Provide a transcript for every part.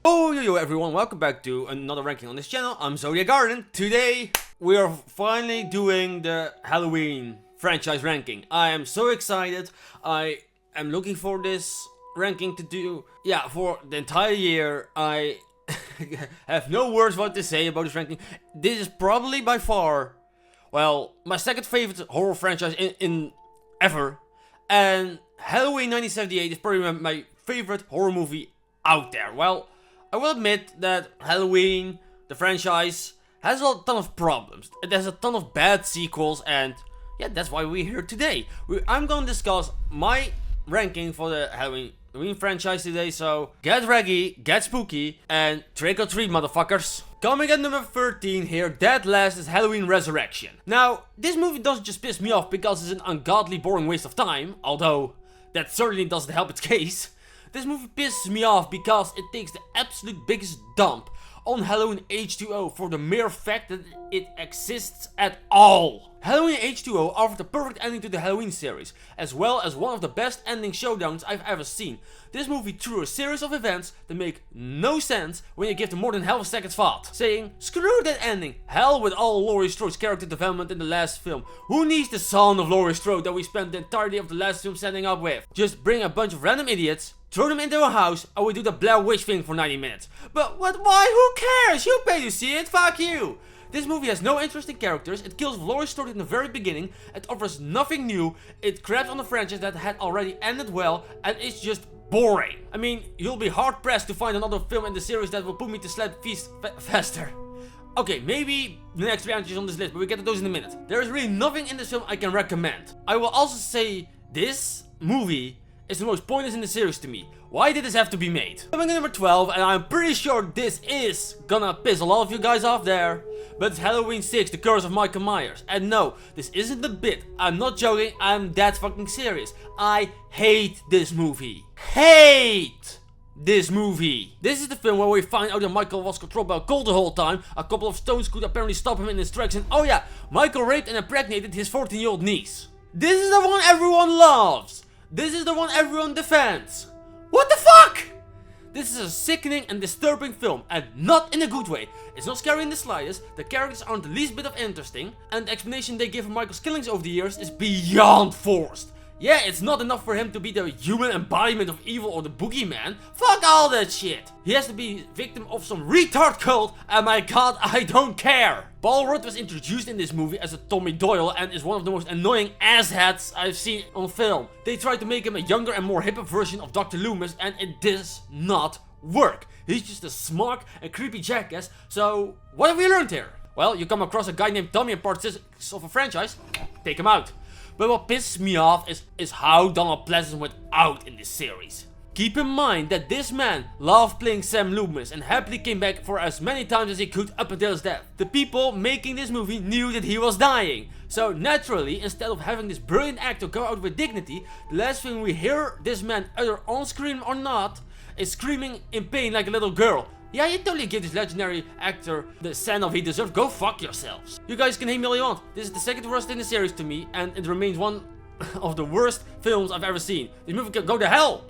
Oh yo everyone, welcome back to another ranking on this channel. I'm Zodiac Garden. Today we are finally doing the Halloween franchise ranking. I am so excited. I am looking for this ranking to do, for the entire year. I have no words what to say about this ranking. This is probably by far, well, my second favorite horror franchise in ever. And Halloween 1978 is probably my favorite horror movie out there. Well, I will admit that Halloween, the franchise, has a ton of problems. It has a ton of bad sequels, and yeah, that's why we're here today. I'm gonna discuss my ranking for the Halloween franchise today, so get ready, get spooky, and trick or treat, motherfuckers. Coming at number 13 here, Dead Last is Halloween Resurrection. Now, this movie doesn't just piss me off because it's an ungodly boring waste of time, although that certainly doesn't help its case. This movie pisses me off because it takes the absolute biggest dump on Halloween H2O for the mere fact that it exists at all. Halloween H2O offered the perfect ending to the Halloween series, as well as one of the best ending showdowns I've ever seen. This movie threw a series of events that make no sense when you give them more than half a second's thought, saying, screw that ending, hell with all Laurie Strode's character development in the last film. Who needs the son of Laurie Strode that we spent the entirety of the last film setting up with? Just bring a bunch of random idiots, throw them into a house, and we do the Blair Witch thing for 90 minutes. But what, why, who cares? You pay to see it, fuck you! This movie has no interesting characters, it kills Laurie Strode in the very beginning, it offers nothing new, it craps on a franchise that had already ended well, and it's just boring. I mean, you'll be hard pressed to find another film in the series that will put me to sleep faster. Okay, maybe the next three entries on this list, but we'll get to those in a minute. There is really nothing in this film I can recommend. I will also say this movie is the most pointless in the series to me. Why did this have to be made? Coming in number 12, and I'm pretty sure this is gonna piss a lot of you guys off there, but it's Halloween 6, The Curse of Michael Myers. And no, this isn't a bit. I'm not joking, I'm that fucking serious. I hate this movie. Hate this movie. This is the film where we find out that Michael was controlled by a cult the whole time. A couple of stones could apparently stop him in his tracks, and oh yeah, Michael raped and impregnated his 14-year-old niece. This is the one everyone loves. This is the one everyone defends. What the fuck? This is a sickening and disturbing film, and not in a good way. It's not scary in the slightest, the characters aren't the least bit of interesting, and the explanation they give for Michael's killings over the years is beyond forced. Yeah, it's not enough for him to be the human embodiment of evil or the boogeyman. Fuck all that shit. He has to be victim of some retard cult, and my god, I don't care. Paul Rudd was introduced in this movie as a Tommy Doyle and is one of the most annoying asshats I've seen on film. They tried to make him a younger and more hipper version of Dr. Loomis, and it does not work. He's just a smug and creepy jackass, so what have we learned here? Well, you come across a guy named Tommy in part 6 of a franchise, take him out. But what pisses me off is how Donald Pleasence went out in this series. Keep in mind that this man loved playing Sam Loomis and happily came back for as many times as he could up until his death. The people making this movie knew that he was dying. So naturally, instead of having this brilliant actor go out with dignity, the last thing we hear this man, either on screen or not, is screaming in pain like a little girl. Yeah, you totally give this legendary actor the send-off he deserves. Go fuck yourselves. You guys can hate me all you want. This is the second worst in the series to me, and it remains one of the worst films I've ever seen. This movie can go to hell.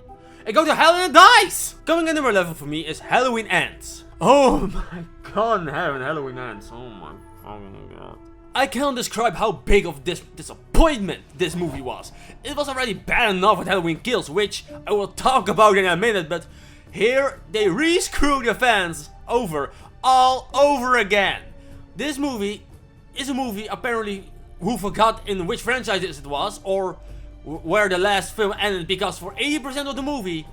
It goes to hell and it dies. Coming at number 11 for me is Halloween Ends. Oh my god, Halloween Ends. Oh my fucking god. I cannot describe how big of this disappointment this movie was. It was already bad enough with Halloween Kills, which I will talk about in a minute, but here, they re-screw the fans over, all over again. This movie is a movie apparently who forgot in which franchise it was, or where the last film ended, because for 80% of the movie,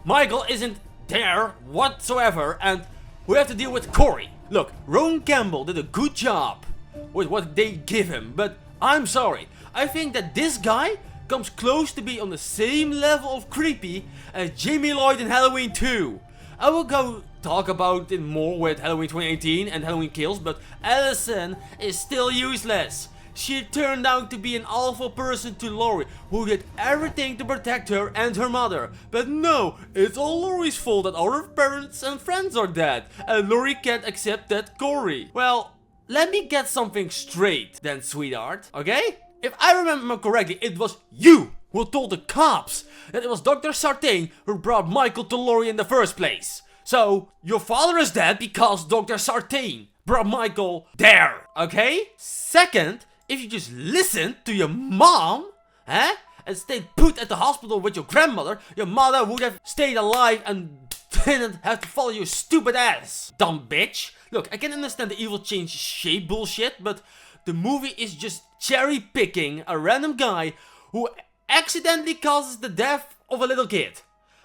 Michael isn't there whatsoever, and we have to deal with Corey. Look, Rowan Campbell did a good job with what they give him, but I'm sorry, I think that this guy comes close to be on the same level of creepy as Jamie Lloyd in Halloween 2. I will go talk about it more with Halloween 2018 and Halloween Kills, but Allison is still useless. She turned out to be an awful person to Laurie, who did everything to protect her and her mother. But no, it's all Laurie's fault that all her parents and friends are dead, and Laurie can't accept that Corey. Well, let me get something straight then, sweetheart, okay? If I remember correctly, it was you who told the cops that it was Dr. Sartain who brought Michael to Laurie in the first place. So, your father is dead because Dr. Sartain brought Michael there, okay? Second, if you just listen to your mom, and stayed put at the hospital with your grandmother, your mother would have stayed alive and didn't have to follow your stupid ass, dumb bitch. Look, I can understand the evil change shape bullshit, but the movie is just cherry picking a random guy who accidentally causes the death of a little kid.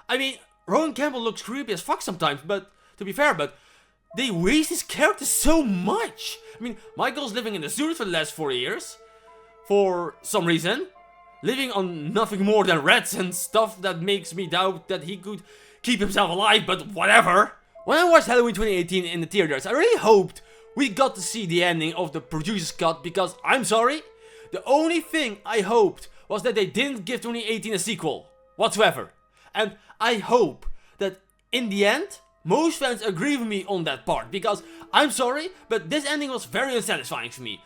I mean, Rowan Campbell looks creepy as fuck sometimes, but to be fair, but they waste his character so much. I mean, Michael's living in the sewers for the last 4 years, for some reason, living on nothing more than rats and stuff that makes me doubt that he could keep himself alive, but whatever. When I watched Halloween 2018 in the theaters, I really hoped we got to see the ending of the producer's cut, because I'm sorry, the only thing I hoped was that they didn't give 2018 a sequel whatsoever. And I hope that in the end, most fans agree with me on that part, because I'm sorry, but this ending was very unsatisfying for me.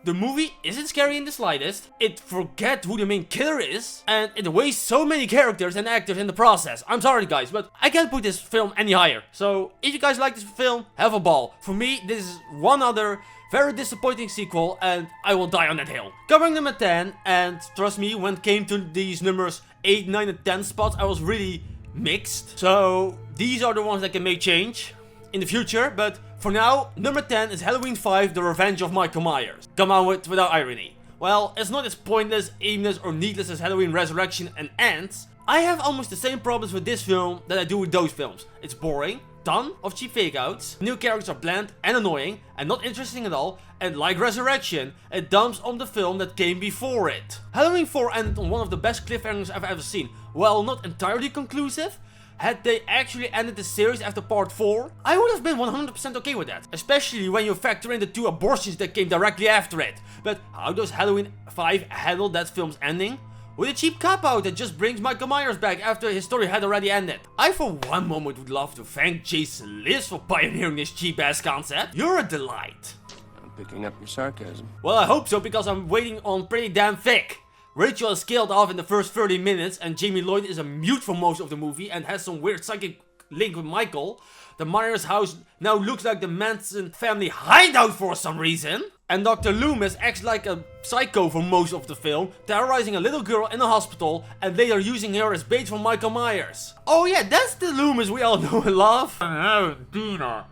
The movie isn't scary in the slightest, it forgets who the main killer is, and it wastes so many characters and actors in the process. I'm sorry guys, but I can't put this film any higher. So, if you guys like this film, have a ball. For me, this is one other very disappointing sequel, and I will die on that hill. Covering number 10, and trust me, when it came to these numbers 8, 9 and 10 spots, I was really mixed. So, these are the ones that can make change in the future, but for now, number 10 is Halloween 5, The Revenge of Michael Myers. Come on without irony. Well, it's not as pointless, aimless or needless as Halloween Resurrection and Ants. I have almost the same problems with this film that I do with those films. It's boring, ton of cheap fake outs, new characters are bland and annoying and not interesting at all, and like Resurrection, it dumps on the film that came before it. Halloween 4 ended on one of the best cliffhangers I've ever seen. While not entirely conclusive, had they actually ended the series after part 4, I would have been 100% okay with that. Especially when you factor in the 2 abortions that came directly after it. But how does Halloween 5 handle that film's ending? With a cheap cop-out that just brings Michael Myers back after his story had already ended. I for one moment would love to thank Jason Liz for pioneering this cheap-ass concept. You're a delight. I'm picking up your sarcasm. Well, I hope so, because I'm waiting on pretty damn thick. Rachel is killed off in the first 30 minutes and Jamie Lloyd is a mute for most of the movie and has some weird psychic link with Michael. The Myers house now looks like the Manson family hideout for some reason. And Dr. Loomis acts like a psycho for most of the film, terrorizing a little girl in a hospital and later using her as bait for Michael Myers. Oh yeah, that's the Loomis we all know and love. Oh, Dina.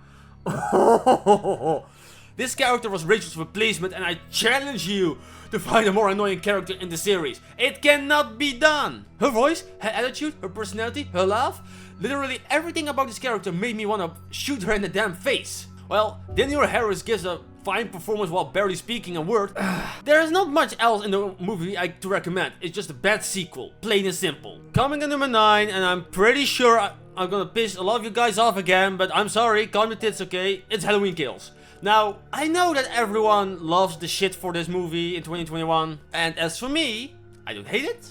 This character was Rachel's replacement and I challenge you to find a more annoying character in the series. It cannot be done! Her voice, her attitude, her personality, her laugh, literally everything about this character made me want to shoot her in the damn face. Well, Danielle Harris gives a fine performance while barely speaking a word. There is not much else in the movie to recommend, it's just a bad sequel, plain and simple. Coming in number 9, and I'm pretty sure I'm gonna piss a lot of you guys off again, but I'm sorry, calm your tits, okay? It's Halloween Kills. Now, I know that everyone loves the shit for this movie in 2021, and as for me, I don't hate it,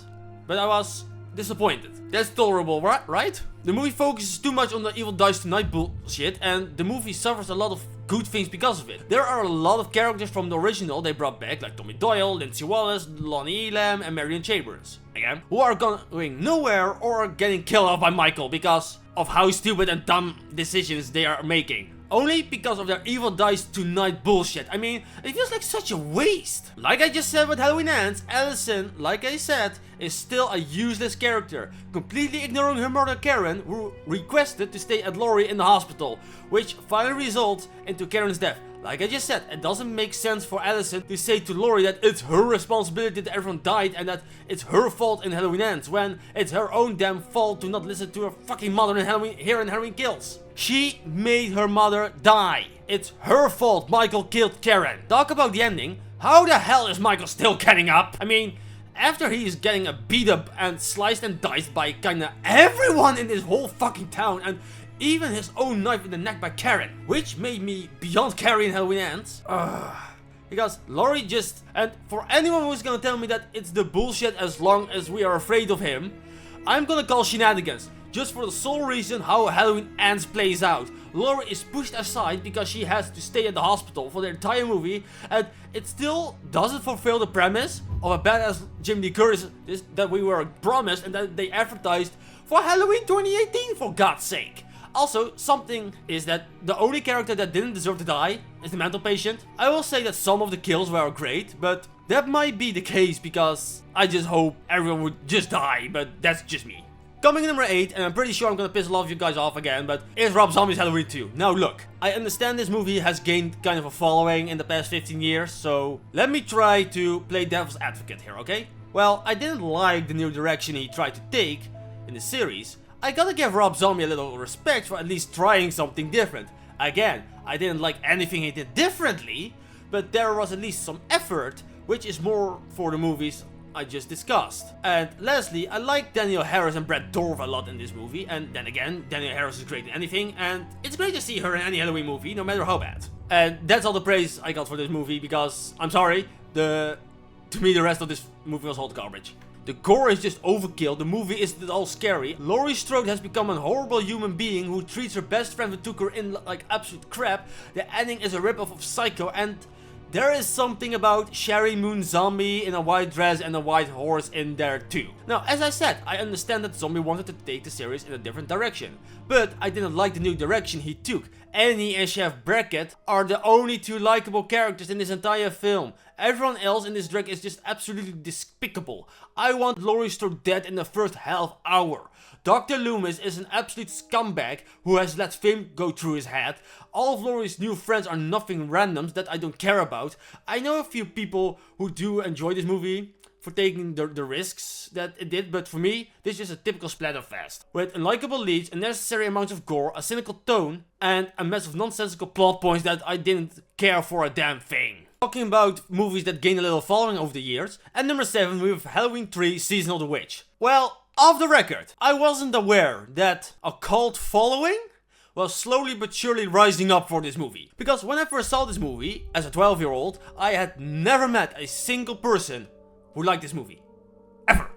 but I was disappointed. That's tolerable, right? The movie focuses too much on the Evil Dies Tonight bullshit, and the movie suffers a lot of good things because of it. There are a lot of characters from the original they brought back, like Tommy Doyle, Lindsay Wallace, Lonnie Elam, and Marion Chambers, again, who are going nowhere or are getting killed off by Michael because of how stupid and dumb decisions they are making. Only because of their Evil Dies Tonight bullshit. I mean, it feels like such a waste. Like I just said with Halloween Ends, Allison, like I said, is still a useless character, completely ignoring her mother Karen, who requested to stay at Laurie in the hospital, which finally results into Karen's death. Like I just said, it doesn't make sense for Allison to say to Laurie that it's her responsibility that everyone died and that it's her fault in Halloween Ends, when it's her own damn fault to not listen to her fucking mother in Halloween Kills. She made her mother die. It's her fault Michael killed Karen. Talk about the ending. How the hell is Michael still getting up? I mean, after he is getting beat up and sliced and diced by kinda everyone in this whole fucking town, and even his own knife in the neck by Karen, which made me beyond carry in Halloween Ends. Because Laurie just... And for anyone who's gonna tell me that it's the bullshit as long as we are afraid of him, I'm gonna call shenanigans. Just for the sole reason how Halloween Ends plays out. Laurie is pushed aside because she has to stay at the hospital for the entire movie, and it still doesn't fulfill the premise of a badass Jamie Lee Curtis that we were promised and that they advertised for Halloween 2018, for God's sake. Also, something is that the only character that didn't deserve to die is the mental patient. I will say that some of the kills were great, but that might be the case because I just hope everyone would just die, but that's just me. Coming in number 8, and I'm pretty sure I'm gonna piss a lot of you guys off again, but is Rob Zombie's Halloween 2. Now look, I understand this movie has gained kind of a following in the past 15 years, so let me try to play devil's advocate here, okay? Well, I didn't like the new direction he tried to take in the series. I gotta give Rob Zombie a little respect for at least trying something different. Again, I didn't like anything he did differently, but there was at least some effort, which is more for the movies I just discussed. And lastly, I like Danielle Harris and Brett Dorff a lot in this movie, and then again, Danielle Harris is great in anything, and it's great to see her in any Halloween movie, no matter how bad. And that's all the praise I got for this movie, because, I'm sorry, to me the rest of this movie was hot garbage. The gore is just overkill, the movie isn't at all scary. Laurie Strode has become a horrible human being who treats her best friend who took her in like absolute crap. The ending is a ripoff of Psycho, and there is something about Sherry Moon Zombie in a white dress and a white horse in there too. Now, as I said, I understand that Zombie wanted to take the series in a different direction, but I didn't like the new direction he took. Annie and Chef Brackett are the only two likable characters in this entire film. Everyone else in this drag is just absolutely despicable. I want Laurie Strode dead in the first half hour. Dr. Loomis is an absolute scumbag who has let fame go through his head. All of Laurie's new friends are nothing randoms that I don't care about. I know a few people who do enjoy this movie for taking the risks that it did, but for me, this is just a typical splatterfest. With unlikable leads, unnecessary amounts of gore, a cynical tone, and a mess of nonsensical plot points that I didn't care for a damn thing. Talking about movies that gained a little following over the years, at number 7 we have Halloween 3 Season of the Witch. Well, off the record, I wasn't aware that a cult following was slowly but surely rising up for this movie. Because when I first saw this movie, as a 12-year-old, I had never met a single person who liked this movie. Ever.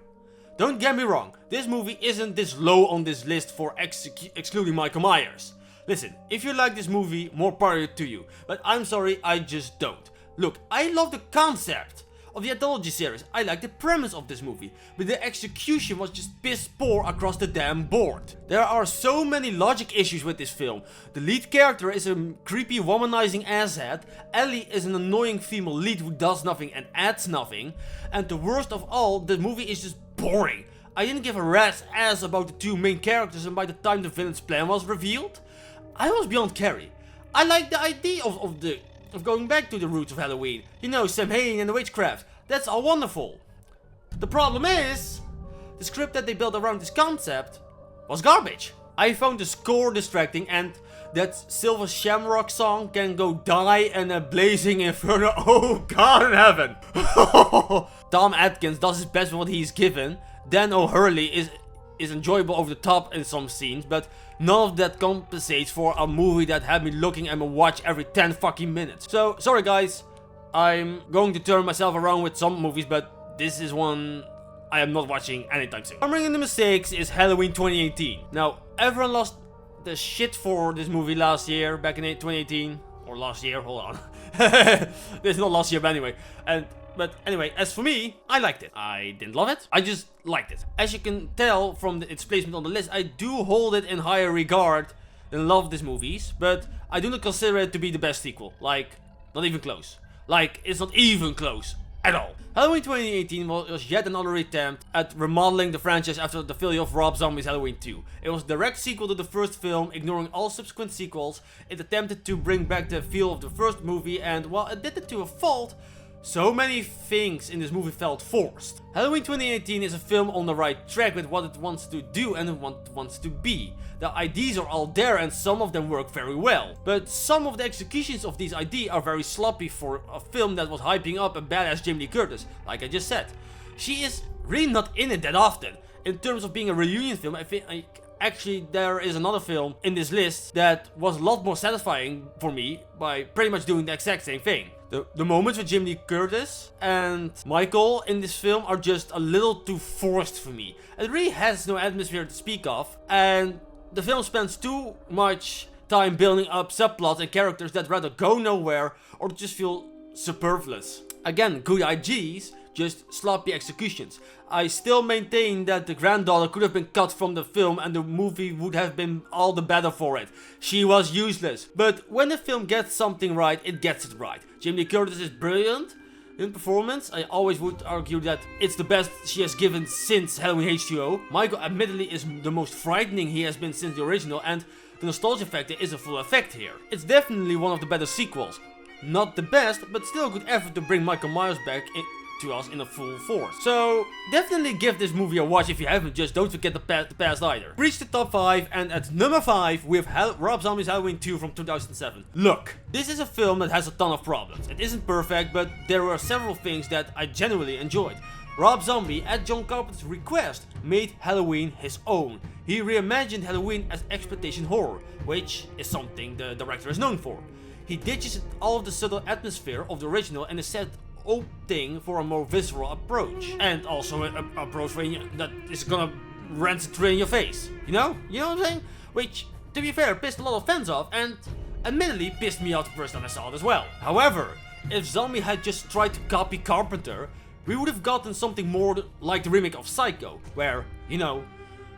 Don't get me wrong, this movie isn't this low on this list for excluding Michael Myers. Listen, if you like this movie, more power to you, but I'm sorry, I just don't. Look, I love the concept of the anthology series, I like the premise of this movie, but the execution was just piss poor across the damn board. There are so many logic issues with this film. The lead character is a creepy womanizing asshat, Ellie is an annoying female lead who does nothing and adds nothing, and the worst of all, the movie is just boring. I didn't give a rat's ass about the two main characters, and by the time the villain's plan was revealed, I was beyond carry. I like the idea of going back to the roots of Halloween. You know, Samhain and the witchcraft. That's all wonderful. The problem is, the script that they built around this concept was garbage. I found the score distracting, and that Silver Shamrock song can go die in a blazing inferno. Oh God in heaven. Tom Atkins does his best with what he's given. Dan O'Hurley is enjoyable over the top in some scenes, but none of that compensates for a movie that had me looking at my watch every 10 fucking minutes. So, sorry guys, I'm going to turn myself around with some movies, but this is one I am not watching anytime soon. Coming in number 6 is Halloween 2018. Now, everyone lost the shit for this movie last year, back in 2018. Or last year, hold on. This is not last year, but anyway. But anyway, as for me, I liked it. I didn't love it, I just liked it. As you can tell from its placement on the list, I do hold it in higher regard than love these movies, but I do not consider it to be the best sequel. Like, not even close. Like, it's not even close at all. Halloween 2018 was yet another attempt at remodeling the franchise after the failure of Rob Zombie's Halloween 2. It was a direct sequel to the first film, ignoring all subsequent sequels. It attempted to bring back the feel of the first movie, and while it did it to a fault, so many things in this movie felt forced. Halloween 2018 is a film on the right track with what it wants to do and what it wants to be. The ideas are all there and some of them work very well. But some of the executions of these ideas are very sloppy for a film that was hyping up a badass Jamie Lee Curtis, like I just said. She is really not in it that often. In terms of being a reunion film, I think actually there is another film in this list that was a lot more satisfying for me by pretty much doing the exact same thing. The moments with Jamie Lee Curtis and Michael in this film are just a little too forced for me. It really has no atmosphere to speak of, and the film spends too much time building up subplots and characters that rather go nowhere or just feel superfluous. Again, good ideas, just sloppy executions. I still maintain that the granddaughter could have been cut from the film and the movie would have been all the better for it. She was useless. But when the film gets something right, it gets it right. Jamie Lee Curtis is brilliant in performance. I always would argue that it's the best she has given since Halloween H2O. Michael admittedly is the most frightening he has been since the original, and the nostalgia factor is a full effect here. It's definitely one of the better sequels. Not the best, but still a good effort to bring Michael Myers back to us in a full force. So definitely give this movie a watch if you haven't. Just don't forget the past either. Reach the top 5, and at number 5 we have Rob Zombie's Halloween 2 from 2007. Look, this is a film that has a ton of problems. It isn't perfect, but there were several things that I genuinely enjoyed. Rob Zombie, at John Carpenter's request, made Halloween his own. He reimagined Halloween as exploitation horror, which is something the director is known for. He ditches all of the subtle atmosphere of the original and instead opting for a more visceral approach. And also an approach that is gonna rant it in your face. You know what I'm saying? Which, to be fair, pissed a lot of fans off and admittedly pissed me off the first time I saw it as well. However, if Zombie had just tried to copy Carpenter, we would have gotten something more like the remake of Psycho, where,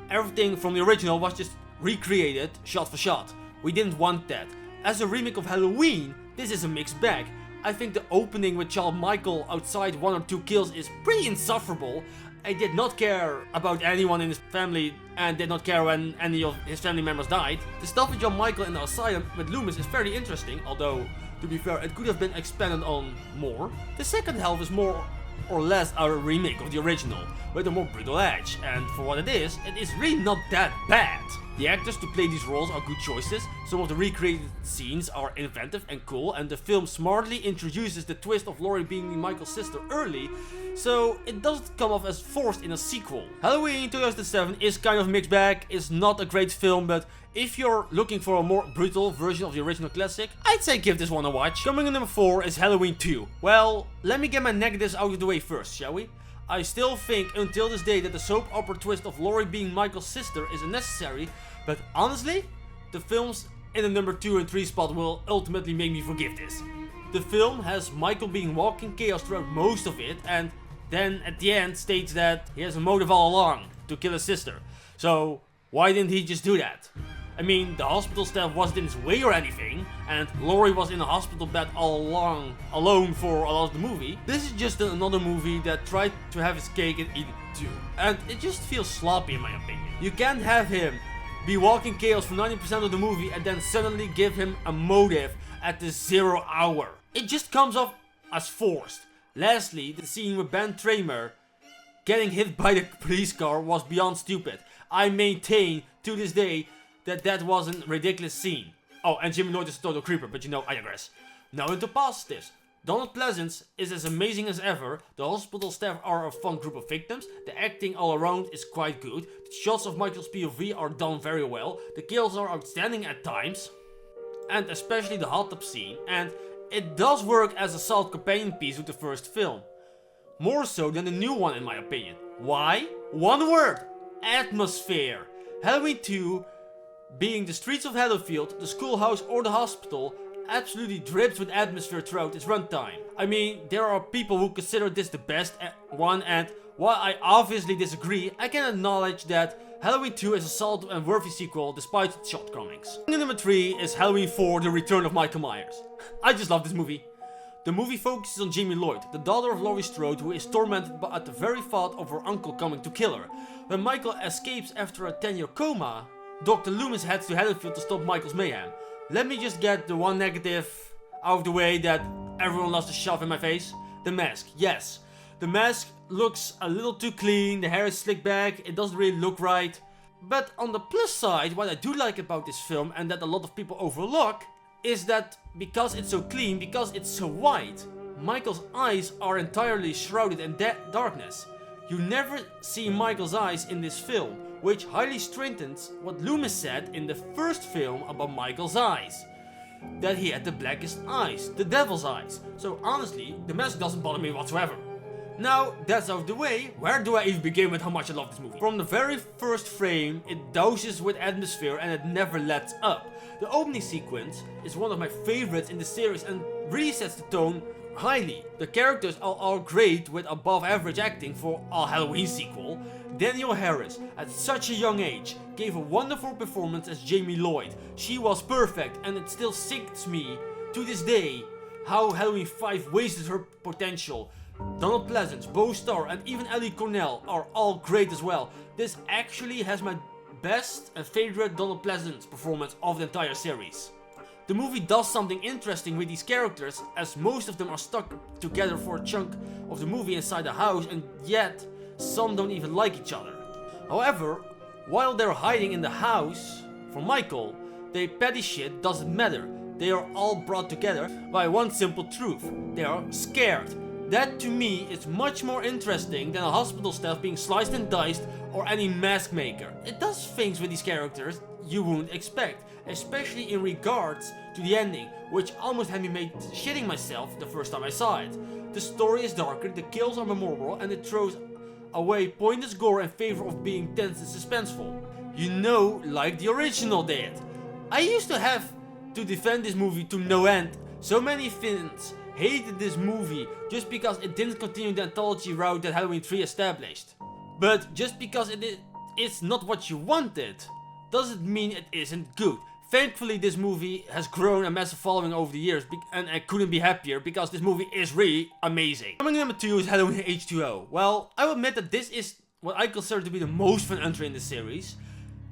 everything from the original was just recreated shot for shot. We didn't want that. As a remake of Halloween, this is a mixed bag. I think the opening with child Michael outside 1 or 2 kills is pretty insufferable. I did not care about anyone in his family and did not care when any of his family members died. The stuff with John Michael in the asylum with Loomis is very interesting, although, to be fair, it could have been expanded on more. The second half is more or less a remake of the original, with a more brutal edge, and for what it is really not that bad. The actors to play these roles are good choices, some of the recreated scenes are inventive and cool, and the film smartly introduces the twist of Laurie being Michael's sister early, so it doesn't come off as forced in a sequel. Halloween 2007 is kind of mixed bag, it's not a great film, but if you're looking for a more brutal version of the original classic, I'd say give this one a watch. Coming in number 4 is Halloween 2. Well, let me get my negatives out of the way first, shall we? I still think until this day that the soap opera twist of Laurie being Michael's sister is unnecessary, but honestly, the films in the number 2 and 3 spot will ultimately make me forgive this. The film has Michael being walking chaos throughout most of it, and then at the end states that he has a motive all along, to kill his sister. So why didn't he just do that? I mean, the hospital staff wasn't in his way or anything, and Laurie was in a hospital bed all along, alone for a lot of the movie. This is just another movie that tried to have his cake and eat it too. And it just feels sloppy in my opinion. You can't have him be walking chaos for 90% of the movie and then suddenly give him a motive at the 0 hour. It just comes off as forced. Lastly, the scene with Ben Tramer getting hit by the police car was beyond stupid. I maintain to this day that was a ridiculous scene. Oh, and Jimmy Lloyd is a total creeper, but I digress. Now into positives. Donald Pleasance is as amazing as ever, the hospital staff are a fun group of victims, the acting all around is quite good, the shots of Michael's POV are done very well, the kills are outstanding at times, and especially the hot tub scene, and it does work as a solid companion piece with the first film. More so than the new one in my opinion. Why? One word! Atmosphere! Halloween 2, being the streets of Haddonfield, the schoolhouse or the hospital, absolutely drips with atmosphere throughout its runtime. I mean, there are people who consider this the best one, and while I obviously disagree, I can acknowledge that Halloween 2 is a solid and worthy sequel despite its shortcomings. Number 3 is Halloween 4, The Return of Michael Myers. I just love this movie. The movie focuses on Jamie Lloyd, the daughter of Laurie Strode, who is tormented at the very thought of her uncle coming to kill her. When Michael escapes after a 10-year coma, Dr. Loomis heads to Haddonfield to stop Michael's mayhem. Let me just get the one negative out of the way that everyone loves to shove in my face. The mask, yes. The mask looks a little too clean, the hair is slicked back, it doesn't really look right. But on the plus side, what I do like about this film, and that a lot of people overlook, is that because it's so clean, because it's so white, Michael's eyes are entirely shrouded in darkness. You never see Michael's eyes in this film, which highly strengthens what Loomis said in the first film about Michael's eyes. That he had the blackest eyes, the devil's eyes. So honestly, the mask doesn't bother me whatsoever. Now, that's out of the way, where do I even begin with how much I love this movie? From the very first frame, it douses with atmosphere and it never lets up. The opening sequence is one of my favorites in the series and really sets the tone highly. The characters are all great with above average acting for a Halloween sequel. Danielle Harris, at such a young age, gave a wonderful performance as Jamie Lloyd. She was perfect, and it still sinks me to this day how Halloween 5 wasted her potential. Donald Pleasance, Bo Starr, and even Ellie Cornell are all great as well. This actually has my best and favorite Donald Pleasance performance of the entire series. The movie does something interesting with these characters, as most of them are stuck together for a chunk of the movie inside the house, and yet some don't even like each other. However, while they're hiding in the house from Michael, their petty shit doesn't matter. They are all brought together by one simple truth: they are scared. That to me is much more interesting than a hospital staff being sliced and diced or any mask maker. It does things with these characters you wouldn't expect, especially in regards to the ending, which almost had me made shitting myself the first time I saw it. The story is darker, the kills are memorable, and it throws away pointless gore in favor of being tense and suspenseful. You know, like the original did. I used to have to defend this movie to no end. So many fans hated this movie just because it didn't continue the anthology route that Halloween 3 established. But just because it's not what you wanted, doesn't mean it isn't good. Thankfully, this movie has grown a massive following over the years, and I couldn't be happier because this movie is really amazing. Coming number 2 is Halloween H2O. Well, I will admit that this is what I consider to be the most fun entry in the series,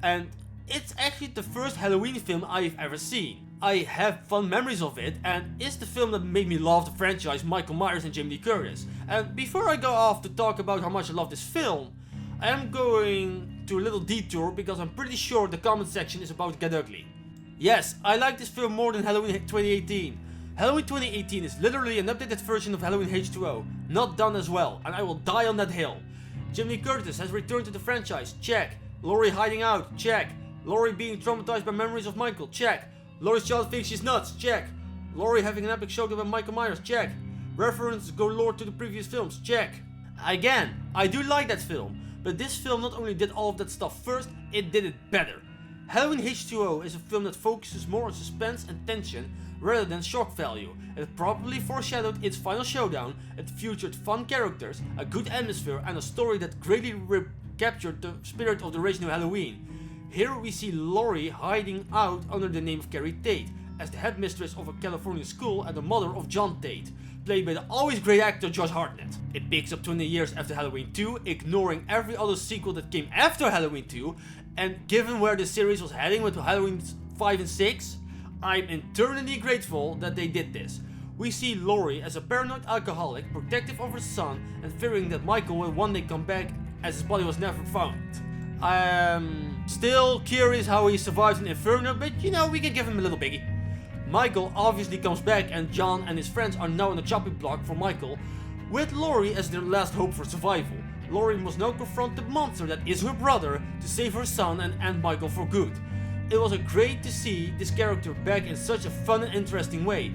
and it's actually the first Halloween film I've ever seen. I have fond memories of it, and it's the film that made me love the franchise, Michael Myers and Jamie Lee Curtis. And before I go off to talk about how much I love this film, I am going to a little detour because I'm pretty sure the comment section is about to get ugly. Yes, I like this film more than Halloween 2018. Halloween 2018 is literally an updated version of Halloween H2O, not done as well, and I will die on that hill. Jamie Lee Curtis has returned to the franchise, check. Laurie hiding out, check. Laurie being traumatized by memories of Michael, check. Laurie's child thinks she's nuts, check. Laurie having an epic showdown with Michael Myers, check. References galore to the previous films, check. Again, I do like that film, but this film not only did all of that stuff first, it did it better. Halloween H2O is a film that focuses more on suspense and tension rather than shock value. It properly foreshadowed its final showdown, it featured fun characters, a good atmosphere, and a story that greatly captured the spirit of the original Halloween. Here we see Laurie hiding out under the name of Carrie Tate, as the headmistress of a California school and the mother of John Tate, played by the always great actor Josh Hartnett. It picks up 20 years after Halloween 2, ignoring every other sequel that came after Halloween 2, and given where the series was heading with Halloween 5 and 6, I'm eternally grateful that they did this. We see Laurie as a paranoid alcoholic, protective of her son, and fearing that Michael will one day come back as his body was never found. I'm still curious how he survives in Inferno, but you know, we can give him a little biggie. Michael obviously comes back, and John and his friends are now on the chopping block for Michael, with Laurie as their last hope for survival. Laurie must now confront the monster that is her brother to save her son and end Michael for good. It was great to see this character back in such a fun and interesting way.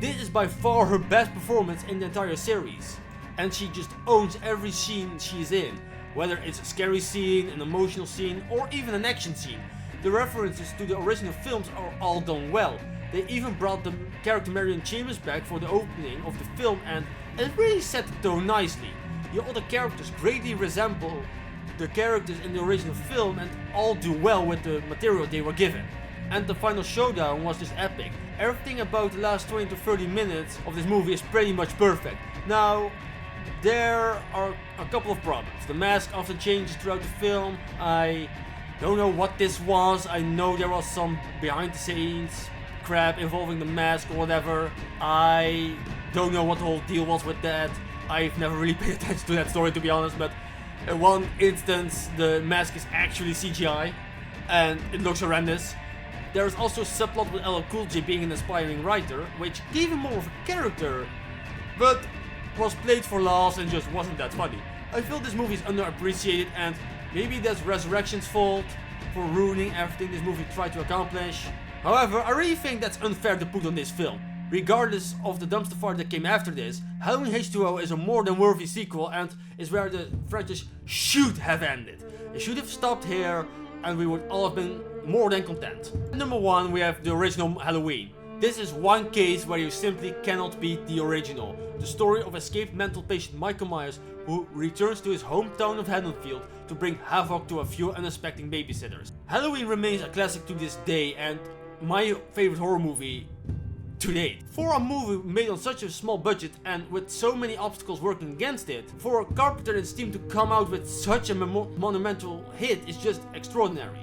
This is by far her best performance in the entire series, and she just owns every scene she's in. Whether it's a scary scene, an emotional scene, or even an action scene. The references to the original films are all done well. They even brought the character Marion Chambers back for the opening of the film, and it really set the tone nicely. The other characters greatly resemble the characters in the original film and all do well with the material they were given. And the final showdown was just epic. Everything about the last 20 to 30 minutes of this movie is pretty much perfect. Now, there are a couple of problems. The mask often changes throughout the film. I don't know what this was. I know there was some behind the scenes crap involving the mask or whatever. I don't know what the whole deal was with that. I've never really paid attention to that story, to be honest, but in one instance the mask is actually CGI and it looks horrendous. There is also a subplot with LL Cool J being an aspiring writer, which gave him more of a character, but was played for laughs and just wasn't that funny. I feel this movie is underappreciated, and maybe that's Resurrection's fault for ruining everything this movie tried to accomplish. However, I really think that's unfair to put on this film. Regardless of the dumpster fire that came after this, Halloween H2O is a more than worthy sequel and is where the franchise should have ended. It should have stopped here and we would all have been more than content. At number 1 we have the original Halloween. This is one case where you simply cannot beat the original. The story of escaped mental patient Michael Myers, who returns to his hometown of Haddonfield to bring havoc to a few unexpected babysitters. Halloween remains a classic to this day and my favorite horror movie to date. For a movie made on such a small budget and with so many obstacles working against it, for Carpenter and his team to come out with such a monumental hit is just extraordinary.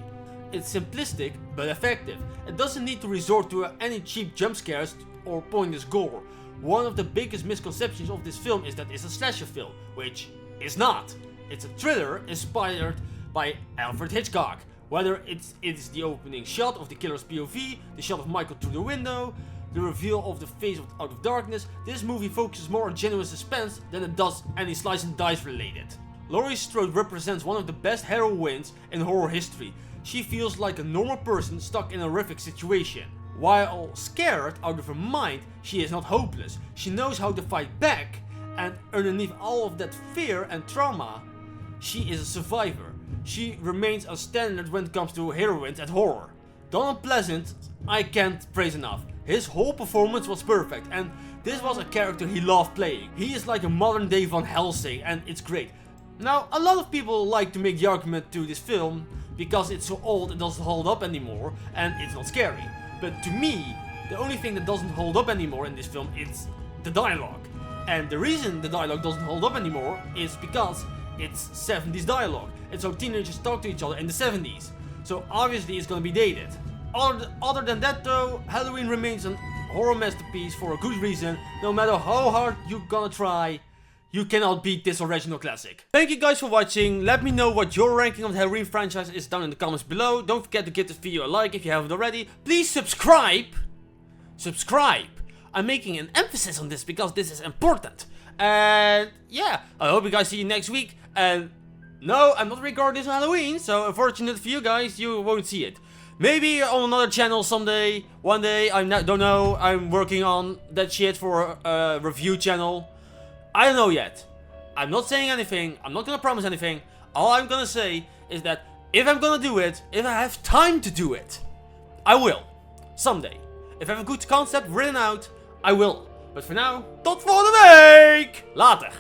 It's simplistic but effective. It doesn't need to resort to any cheap jump scares or pointless gore. One of the biggest misconceptions of this film is that it's a slasher film, which is not. It's a thriller inspired by Alfred Hitchcock. Whether it's the opening shot of the killer's POV, the shot of Michael through the window, the reveal of the face out of darkness, this movie focuses more on genuine suspense than it does any slice and dice related. Laurie Strode represents one of the best heroines in horror history. She feels like a normal person stuck in a horrific situation. While scared out of her mind, she is not hopeless. She knows how to fight back, and underneath all of that fear and trauma, she is a survivor. She remains a standard when it comes to heroines and horror. Donald Pleasant, I can't praise enough. His whole performance was perfect, and this was a character he loved playing. He is like a modern day Van Helsing, and it's great. Now, a lot of people like to make the argument to this film because it's so old it doesn't hold up anymore and it's not scary. But to me, the only thing that doesn't hold up anymore in this film is the dialogue. And the reason the dialogue doesn't hold up anymore is because it's 70s dialogue. It's how teenagers talk to each other in the 70s. So obviously it's gonna be dated. Other than that though, Halloween remains a horror masterpiece for a good reason. No matter how hard you're gonna try, you cannot beat this original classic. Thank you guys for watching. Let me know what your ranking of the Halloween franchise is down in the comments below. Don't forget to give this video a like if you haven't already. Please subscribe. I'm making an emphasis on this because this is important. And yeah, I hope you guys see you next week. And no, I'm not recording this on Halloween, so unfortunate for you guys, you won't see it. Maybe on another channel someday, one day, don't know. I'm working on that shit for a review channel. I don't know yet. I'm not saying anything. I'm not gonna promise anything. All I'm gonna say is that if I'm gonna do it, if I have time to do it, I will. Someday. If I have a good concept written out, I will. But for now, tot volgende week! Later!